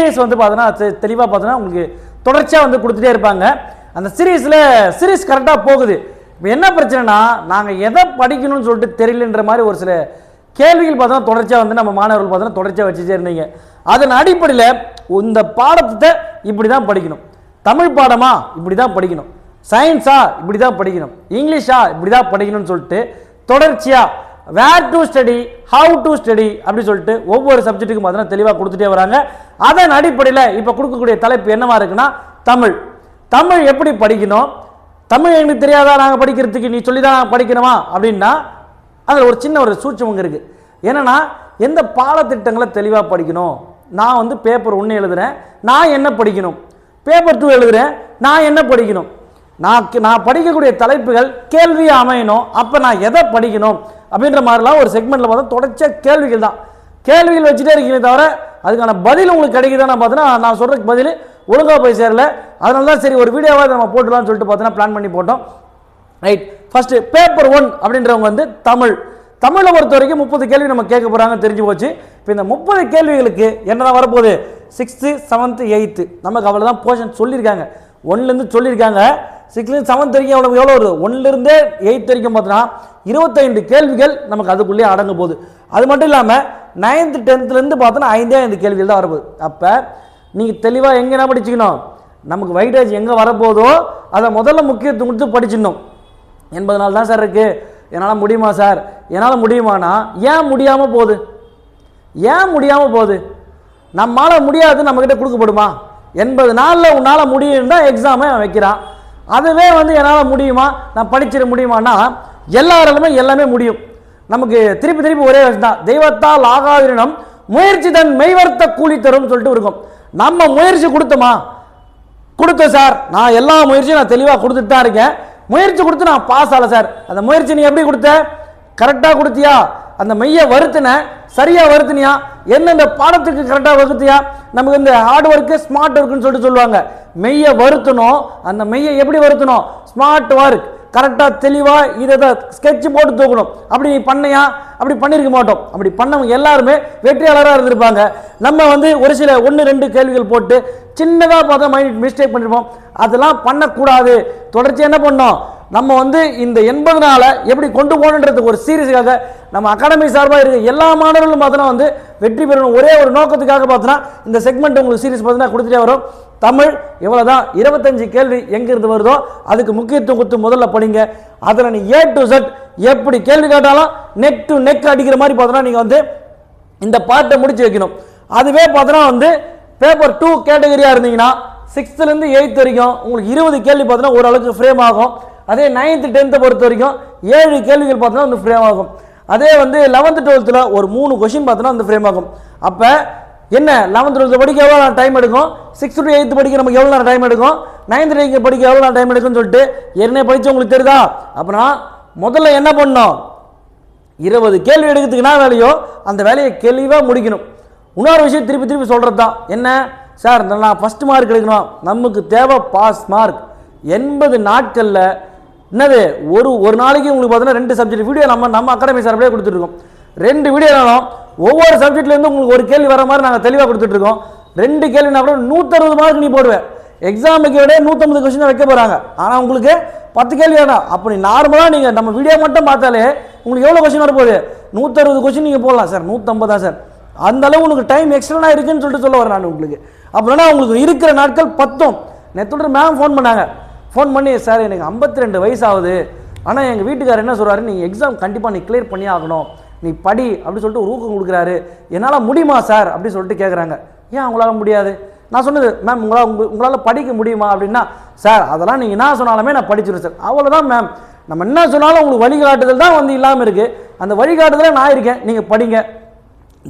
Series வந்து பார்த்தீங்கன்னா தெளிவாக பார்த்தீங்கன்னா உங்களுக்கு தொடர்ச்சியாக வந்து கொடுத்துட்டே இருப்பாங்க. அந்த சீரீஸ் கரெக்டாக போகுது. இப்போ என்ன பிரச்சனைனா நாங்கள் எதை படிக்கணும்னு சொல்லிட்டு தெரியலன்ற மாதிரி ஒரு சில கேள்விகள் பார்த்தோன்னா தொடர்ச்சியாக வந்து நம்ம மாணவர்கள் பார்த்தோன்னா தொடர்ச்சியாக வச்சுட்டே இருந்தீங்க. அதன் அடிப்படையில் இந்த பாடத்தை இப்படி தான் படிக்கணும், தமிழ் பாடமா இப்படி தான் படிக்கணும், சயின்ஸா இப்படி தான் படிக்கணும், இங்கிலீஷா இப்படி தான் படிக்கணும்னு சொல்லிட்டு தொடர்ச்சியாக where to study, how to study அப்படி சொல்லிட்டு ஒவ்வொரு சப்ஜெக்ட்டுக்கும் பார்த்தீங்கன்னா தெளிவாக கொடுத்துட்டே வராங்க. அதன் அடிப்படையில் இப்போ கொடுக்கக்கூடிய தலைப்பு என்னவா இருக்குன்னா தமிழ் எப்படி படிக்கணும், தமிழ் எனக்கு தெரியாதா நாங்கள் படிக்கிறதுக்கு நீ சொல்லி தான் படிக்கணுமா அப்படின்னா அதில் ஒரு சின்ன ஒரு சூட்சமங்க இருக்குது. என்னன்னா எந்த பாடத்திட்டங்களை தெளிவாக படிக்கணும். நான் வந்து பேப்பர் 1 எழுதுறேன், நான் என்ன படிக்கணும், பேப்பர் 2 எழுதுறேன், நான் என்ன படிக்கணும், நான் படிக்கக்கூடிய தலைப்புகள் கேள்வியாக அமையணும். அப்போ நான் எதை படிக்கணும் அப்படின்ற மாதிரிலாம் ஒரு செக்மெண்ட்டில் பார்த்தா தொடர்ச்சியாக கேள்விகள் தான். கேள்விகள் வச்சுட்டே இருக்கீங்க தவிர அதுக்கான பதில் உங்களுக்கு கிடைக்குதான்னு பார்த்தீங்கன்னா நான் சொல்கிறதுக்கு பதில் ஒழுங்காக போய் சேரல. அதனால தான் சரி ஒரு வீடியோவாக நம்ம போட்டுடலாம்னு சொல்லிட்டு பார்த்தீங்கன்னா பிளான் பண்ணி போட்டோம். ரைட், ஃபர்ஸ்ட் பேப்பர் 1 அப்படின்றவங்க வந்து தமிழை பொறுத்த வரைக்கும் 30 கேள்வி நம்ம கேட்க போகிறாங்க தெரிஞ்சு போச்சு. இப்போ இந்த 30 கேள்விகளுக்கு என்னதான் வரப்போகுது, 6th 7th 8th நமக்கு அவ்வளோதான் போர்ஷன் சொல்லியிருக்காங்க. 1லேருந்து சொல்லியிருக்காங்க, 6லேருந்து 7th வரைக்கும் எவ்வளோ வருது, 1லேருந்தே 8th வரைக்கும் பார்த்தோன்னா 25 கேள்விகள் நமக்கு அதுக்குள்ளேயே அடங்க போகுது. அது மட்டும் இல்லாமல் 9th 10th பார்த்தோன்னா 5 கேள்விகள் தான் வரப்போகுது. அப்போ நீங்கள் தெளிவாக எங்கே என்ன படிச்சுக்கணும், நமக்கு வைடேஜ் எங்கே வரப்போதோ அதை முதல்ல முக்கியத்துவம் கொடுத்து படிச்சிடணும். 80 நாள் தான் சார் இருக்குது, என்னால் முடியுமா சார், என்னால் முடியுமானா ஏன் முடியாமல் போகுது, நம்மளால் முடியாது நம்மக்கிட்ட கொடுக்கப்படுமா? 80 நாளில் உன்னால் முடியும் தான் எக்ஸாமே வைக்கிறான். அதுவே வந்து என்னால் முடியுமா, நான் படிச்சிட முடியுமானா எல்லாராலுமே எல்லாமே முடியும். நமக்கு திருப்பி ஒரே விஷயம் தான், தெய்வத்தால் ஆகாதினம் முயற்சி தன் மெய்வர்த்த கூலி தரும் சொல்லிட்டு இருக்கும். நம்ம முயற்சி கொடுத்தோம் சார், நான் எல்லா முயற்சியும் நான் தெளிவாக கொடுத்துட்டு தான் இருக்கேன், முயற்சி கொடுத்து நான் பாஸ் ஆகல சார். அந்த முயற்சி நீ எப்படி கொடுத்த, கரெக்டாக கொடுத்தியா, அந்த மெய்யை வருத்தின சரியாக வருத்தினியா, எந்தெந்த பாடத்துக்கு கரெக்டாக வகுத்தியா. நமக்கு இந்த ஹார்ட் ஒர்க்கு ஸ்மார்ட் ஒர்க்குன்னு சொல்லிட்டு சொல்லுவாங்க. மெய்யை வருத்தணும், அந்த மெய்யை எப்படி வருத்தணும், ஸ்மார்ட் ஒர்க் கரெக்டாக தெளிவாக இதை ஸ்கெட்ச் போட்டு தூக்கணும். அப்படி நீ பண்ணையா, அப்படி பண்ணியிருக்க மாட்டோம். அப்படி பண்ணவங்க எல்லாருமே வெற்றியாளராக இருந்திருப்பாங்க. நம்ம வந்து ஒரு சில 1-2 கேள்விகள் போட்டு சின்னதாக பார்த்தா மைண்ட் மிஸ்டேக் பண்ணிருப்போம். அதெல்லாம் பண்ணக்கூடாது. தொடர்ச்சி என்ன பண்ணோம், நம்ம வந்து இந்த 80 நாளை எப்படி கொண்டு போகணுன்றதுக்கு ஒரு சீரியஸுக்காக நம்ம அகாடமி சார்பாக இருக்க எல்லா மாணவர்களும் பார்த்தோன்னா வந்து வெற்றி பெறணும் ஒரே ஒரு நோக்கத்துக்காக பார்த்தோன்னா இந்த செக்மெண்ட் உங்களுக்கு சீரியஸ் பார்த்தீங்கன்னா கொடுத்துட்டே வரும். தமிழ் இவ்வளோதான், 25 கேள்வி எங்கிருந்து வருதோ அதுக்கு முக்கியத்துவம் கொடுத்து முதல்ல படிங்க. அதில் நீ A to Z எப்படி கேள்வி கேட்டாலும் நெக் டு நெக் அடிக்கிற மாதிரி பார்த்தோன்னா நீங்கள் வந்து இந்த பாட்டை முடிச்சு வைக்கணும். அதுவே பார்த்தோன்னா வந்து பேப்பர் 2 கேட்டகரியாக இருந்தீங்கன்னா 6th-லேருந்து 8th வரைக்கும் உங்களுக்கு 20 கேள்வி பார்த்தோன்னா ஓரளவுக்கு ஃப்ரேம் ஆகும். அதே 9th 10th பொறுத்த வரைக்கும் 7 கேள்விகள் பார்த்தோன்னா வந்து ஃப்ரேம் ஆகும். அதே வந்து 11th 12th ஒரு 3 கொஸ்டின் பார்த்தோன்னா வந்து ஃப்ரேம் ஆகும். அப்போ என்ன 11th 12th படிக்க எவ்வளோ நேரம் டைம் எடுக்கும், 6th to 8th படிக்க நமக்கு எவ்வளோ நேரம் டைம் எடுக்கும், 9th 10th படிக்க எவ்வளோ நேரம் டைம் எடுக்கும்னு சொல்லிட்டு ஏற்கனவே படித்து உங்களுக்கு தெரியுதா? அப்படின்னா முதல்ல என்ன பண்ணணும், 20 கேள்வி எடுக்கிறதுக்குனா வேலையோ அந்த வேலையை தெளிவாக முடிக்கணும். இன்னொரு விஷயம் திருப்பி சொல்கிறது தான், என்ன சார் நான் ஃபஸ்ட் மார்க் எடுக்கணும், நமக்கு தேவை பாஸ் மார்க். 80 நாட்களில் என்னது ஒரு நாளைக்கு உங்களுக்கு பார்த்தீங்கன்னா 2 சப்ஜெக்ட் வீடியோ நம்ம அகாடமி சார்பிலே கொடுத்துட்ருக்கோம். 2 வீடியோனாலும் ஒவ்வொரு சப்ஜெக்ட்லேருந்து உங்களுக்கு ஒரு கேள்வி வர மாதிரி நாங்கள் தெளிவாக கொடுத்துட்ருக்கோம். 2 கேள்வினா கூட 160 மார்க் நீ போடுவேன். எக்ஸாமுக்கு விட 150 கொஸ்டின் வைக்க போகிறாங்க. ஆனால் உங்களுக்கு 10 கேள்வி வேணாம். அப்படி நார்மலாக நீங்கள் நம்ம வீடியோ மட்டும் பார்த்தாலே உங்களுக்கு எவ்வளோ கொஸ்டின் வரப்போகுது, 160 கொஸ்டின் நீங்கள் போடலாம் சார், 150 தான் சார். அந்த அளவு உங்களுக்கு டைம் எக்ஸ்ட்ரா இருக்குன்னு சொல்லிட்டு சொல்ல வரேன் நான் உங்களுக்கு. அப்படின்னா உங்களுக்கு இருக்கிற நாட்கள் 10. நேற்று மேம் ஃபோன் பண்ணி சார் எனக்கு 52 வயசு ஆகுது, ஆனால் எங்கள் வீட்டுக்காரர் என்ன சொல்கிறாரு, நீங்கள் எக்ஸாம் கண்டிப்பாக நீ கிளியர் பண்ணி ஆகணும், நீ படி அப்படின்னு சொல்லிட்டு ஒரு ஊக்கம் கொடுக்குறாரு, என்னால் முடியுமா சார் அப்படின்னு சொல்லிட்டு கேட்குறாங்க. ஏன் அவங்களால முடியாது? நான் சொன்னது மேம் உங்களால் படிக்க முடியுமா அப்படின்னா, சார் அதெல்லாம் நீங்கள் என்ன சொன்னாலுமே நான் படிச்சிடுவேன் சார். அவ்வளோதான் மேம், நம்ம என்ன சொன்னாலும் உங்களுக்கு வழிகாட்டுதல் தான் வந்து இல்லாமல் இருக்குது. அந்த வழிகாட்டுதல் நான் இருக்கேன், நீங்கள் படிங்க,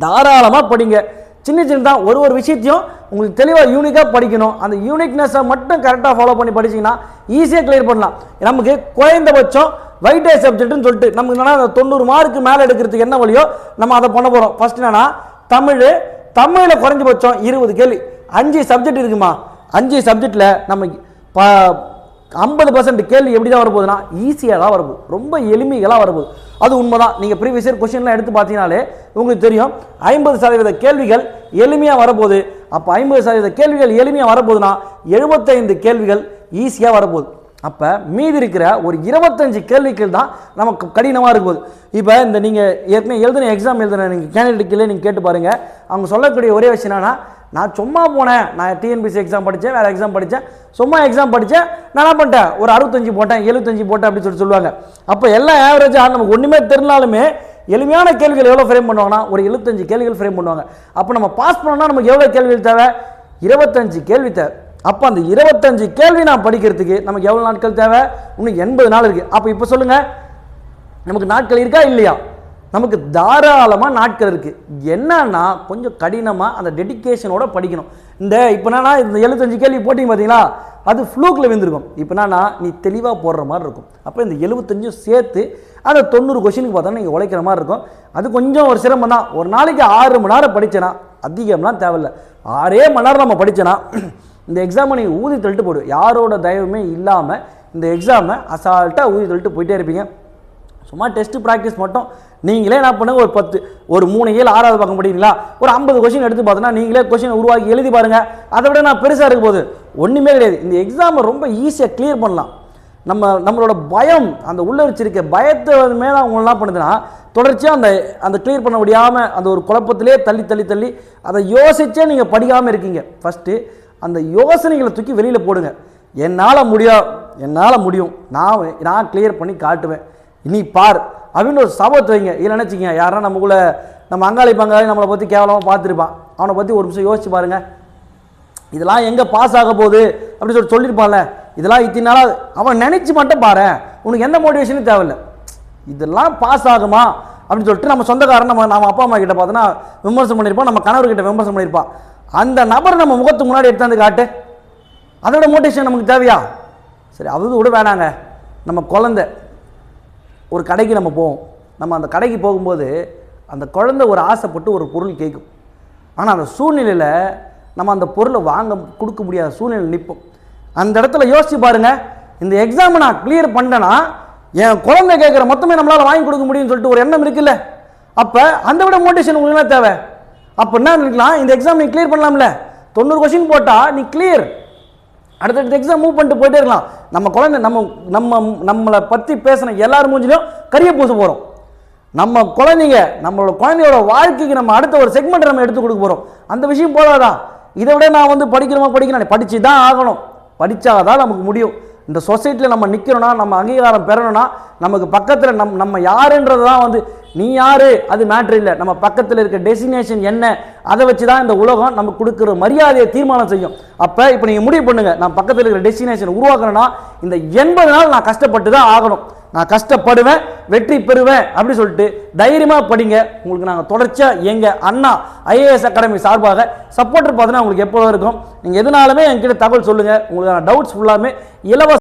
தாராளமாக படிங்க. சின்னதான் ஒரு விஷயத்தையும் உங்களுக்கு தெளிவாக யூனிக்காக படிக்கணும். அந்த யூனிக்னஸை மட்டும் கரெக்டாக ஃபாலோ பண்ணி படிச்சிங்கன்னா ஈஸியாக கிளியர் பண்ணலாம். நமக்கு குறைந்தபட்சம் வைட்டேஜ் சப்ஜெக்ட்னு சொல்லிட்டு நமக்கு என்னன்னா 90 மார்க்கு மேலே எடுக்கிறதுக்கு என்ன வழியோ நம்ம அதை பண்ண போகிறோம். ஃபர்ஸ்ட் என்னன்னா தமிழில் குறைஞ்சபட்சம் 20 கேள்வி, 5 சப்ஜெக்ட் இருக்குமா, 5 சப்ஜெக்டில் நம்ம 50% கேள்வி எப்படி தான் வரப்போகுதுன்னா ஈஸியாக தான் வரப்போகுது, ரொம்ப எளிமைகளாக வரப்போகுது. அது உண்மைதான். நீங்கள் ப்ரீவியஸ் இயர் கொஸ்டின்லாம் எடுத்து பார்த்தீங்கனாலே உங்களுக்கு தெரியும் 50% கேள்விகள் எளிமையாக வரப்போகுது. அப்போ 50% கேள்விகள் எளிமையாக வரப்போகுதுன்னா 75 கேள்விகள் ஈஸியாக வரப்போகுது. அப்போ மீதி இருக்கிற ஒரு 25 கேள்விகள் தான் நமக்கு கடினமாக இருக்கும்போது. இப்போ இந்த நீங்கள் ஏற்கனவே எழுதின எக்ஸாம் எழுதின நீங்கள் கேண்டிடேட்டுகளே நீங்கள் கேட்டு பாருங்கள். அவங்க சொல்லக்கூடிய ஒரே விஷயம் என்னன்னா, நான் சும்மா போனேன், நான் டிஎன்பிசி எக்ஸாம் படித்தேன், வேறு எக்ஸாம் படித்தேன், சும்மா எக்ஸாம் படித்தேன், நான் என்ன பண்ணிட்டேன் ஒரு 65 போட்டேன் 75 போட்டேன் அப்படின்னு சொல்லுவாங்க. அப்போ எல்லாம் ஆவரேஜாக நமக்கு ஒன்றுமே தெரிஞ்சாலுமே எளிமையான கேள்விகள் எவ்வளோ ஃப்ரேம் பண்ணுவாங்கன்னா ஒரு 75 கேள்விகள் ஃப்ரேம் பண்ணுவாங்க. அப்போ நம்ம பாஸ் பண்ணோம்னா நமக்கு எவ்வளோ கேள்விகள் தேவை? 25 கேள்வி தேவை. அப்போ அந்த 25 கேள்வி நான் படிக்கிறதுக்கு நமக்கு எவ்வளோ நாட்கள் தேவை? இன்னும் 80 நாள் இருக்குது. அப்போ இப்போ சொல்லுங்கள், நமக்கு நாட்கள் இருக்கா இல்லையா? நமக்கு தாராளமாக நாட்கள் இருக்குது. என்னன்னா கொஞ்சம் கடினமாக அந்த டெடிக்கேஷனோட படிக்கணும். இப்போ என்னன்னா இந்த 75 கேள்வி போட்டிங்க பார்த்தீங்களா, அது ஃப்ளூக்கில் விழுந்திருக்கும். இப்போ என்னன்னா நீ தெளிவாக போடுற மாதிரி இருக்கும். அப்போ இந்த 75 சேர்த்து அந்த 90 கொஸ்டினுக்கு பார்த்தா நீங்கள் உழைக்கிற மாதிரி இருக்கும். அது கொஞ்சம் ஒரு சிரமம் தான். ஒரு நாளைக்கு 6 மணி நேரம் படித்தேன்னா, அதிகம்லாம் தேவையில்லை, 6 மணி நேரம் நம்ம படித்தேன்னா இந்த எக்ஸாமை நீங்கள் ஊதி தள்ளிட்டு போடு. யாரோட தயவுமே இல்லாமல் இந்த எக்ஸாமை அசால்ட்டாக ஊதி தள்ளிட்டு போயிட்டே இருப்பீங்க. சும்மா டெஸ்ட் ப்ராக்டிஸ் மட்டும் நீங்களே என்ன பண்ணுங்க, ஒரு 3 ஏழு 6வது பக்கம் படிக்கிறீங்களா, ஒரு 50 கொஸ்டின் எடுத்து பார்த்தோன்னா நீங்களே கொஸ்டின் உருவாக்கி எழுதி பாருங்கள். அதை விட நான் பெருசாக இருக்கும் போது ஒன்றுமே கிடையாது. இந்த எக்ஸாமை ரொம்ப ஈஸியாக கிளியர் பண்ணலாம். நம்மளோட பயம், அந்த உள்ள வச்சிருக்க பயத்தை மேலே அவங்க என்ன பண்ணுதுன்னா தொடர்ச்சியாக அந்த கிளியர் பண்ண முடியாமல் அந்த ஒரு குழப்பத்திலே தள்ளி அதை யோசிச்சே நீங்கள் படிக்காமல் இருக்கீங்க. ஃபஸ்ட்டு அந்த யோசனைகளை தூக்கி வெளியில் போடுங்க. என்னால் முடியும், நான் கிளியர் பண்ணி காட்டுவேன், இனி பார் அப்படின்னு ஒரு சபத்தை வைங்க. இல்லை நினச்சிங்க யாரா நம்ம அங்காளி பங்காளி நம்மளை பற்றி கேவலமாக பார்த்துருப்பான், அவனை பற்றி ஒரு நிமிஷம் யோசிச்சு பாருங்கள். இதெல்லாம் எங்கே பாஸ் ஆக போகுது அப்படின்னு சொல்லியிருப்பான்ல, இதெல்லாம் இத்தனை நாளாக அவன் நினச்சி மட்டும் பாரு, உனக்கு எந்த மோட்டிவேஷனும் தேவையில்லை. இதெல்லாம் பாஸ் ஆகுமா அப்படின்னு சொல்லிட்டு நம்ம சொந்தக்காரன் நம்ம அப்பா அம்மா கிட்ட பார்த்தோன்னா விமர்சனம் பண்ணியிருப்பான், நம்ம கணவர்கிட்ட விமர்சனம் பண்ணியிருப்பான். அந்த நபர் நம்ம முகத்துக்கு முன்னாடி எடுத்தாந்து காட்டு, அதோட மோட்டிவேஷன் நமக்கு தேவையா? சரி, அது கூட வேணாங்க. நம்ம குழந்தை ஒரு கடைக்கு நம்ம போவோம். நம்ம அந்த கடைக்கு போகும்போது அந்த குழந்தை ஒரு ஆசைப்பட்டு ஒரு பொருள் கேட்கும். ஆனால் அந்த சூழ்நிலையில் நம்ம அந்த பொருளை கொடுக்க முடியாத சூழ்நிலை நிற்போம். அந்த இடத்துல யோசிச்சு பாருங்க, இந்த எக்ஸாமை நான் கிளியர் பண்ணேன்னா என் குழந்தை கேட்குற மொத்தமே நம்மளால் வாங்கி கொடுக்க முடியும்னு சொல்லிட்டு ஒரு எண்ணம் இருக்குல்ல. அப்போ அந்த விட மோட்டிவேஷன் உங்களுக்கு என்ன தேவை? அப்போ என்ன இருக்கலாம், இந்த எக்ஸாம் நீ கிளியர் பண்ணலாம்ல. 90 கொஸ்டின் போட்டால் நீ கிளியர், அடுத்தடுத்த எக்ஸாம் மூவ் பண்ணிட்டு போயிட்டே இருக்கலாம். நம்ம குழந்தை நம்மளை பற்றி பேசின எல்லாரும் மூஞ்சிலையும் கரிய பூச போகிறோம். நம்மளோட குழந்தையோட வாழ்க்கைக்கு நம்ம அடுத்த ஒரு செக்மெண்ட் நம்ம எடுத்து கொடுக்க போகிறோம். அந்த விஷயம் போதாதான்? இதை விட நான் படிக்கணும், படிச்சு தான் ஆகணும், படித்தாதான் நமக்கு முடியும். இந்த சொசைட்டியில் நம்ம நிற்கிறோன்னா, நம்ம அங்கீகாரம் பெறணும்னா நமக்கு பக்கத்தில் நம்ம யாருன்றது தான் நீ யாரு அது மேட்ரு இல்லை. நம்ம பக்கத்தில் இருக்க டெஸ்டினேஷன் என்ன, அதை வச்சு தான் இந்த உலகம் நமக்கு கொடுக்குற மரியாதையை தீர்மானம் செய்யும். அப்போ இப்போ நீங்கள் முடிவு பண்ணுங்க, நான் பக்கத்தில் இருக்கிற டெஸ்டினேஷன் உருவாக்கணும்னா இந்த 80 நாள் நான் கஷ்டப்பட்டு தான் ஆகணும், நான் கஷ்டப்படுவேன், வெற்றி பெறுவேன் அப்படின்னு சொல்லிட்டு தைரியமாக படிங்க. உங்களுக்கு நாங்கள் தொடர்ச்சியாக எங்கள் அண்ணா ஐஏஎஸ் அகாடமி சார்பாக சப்போர்ட்டர் பார்த்தீங்கன்னா உங்களுக்கு எப்போதும் இருக்கும். நீங்கள் எதுனாலுமே என்கிட்ட தகவல் சொல்லுங்கள். உங்களுக்கான டவுட்ஸ் ஃபுல்லாமே இலவச